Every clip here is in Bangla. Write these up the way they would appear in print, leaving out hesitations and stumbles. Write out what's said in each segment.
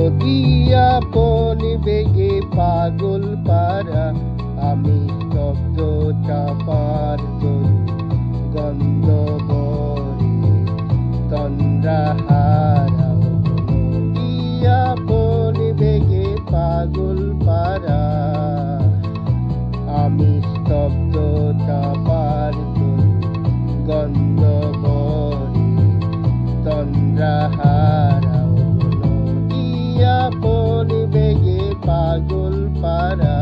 আপন বেগে পাগল পারা, আমি স্তব্ধতা পার করি গন্ধ বরে তন্দ্রা হারা। আপন বেগে পাগল পারা, আমি স্তব্ধতা পার করি গন্ধ বরে তন্দ্রা হারা। আপন বেগে পাগল পারা।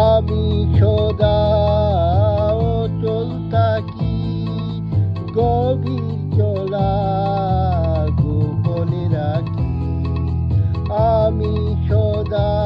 আমি সদা অচল থাকি, গভীর চলা গোপনে রাখি। আমি সদা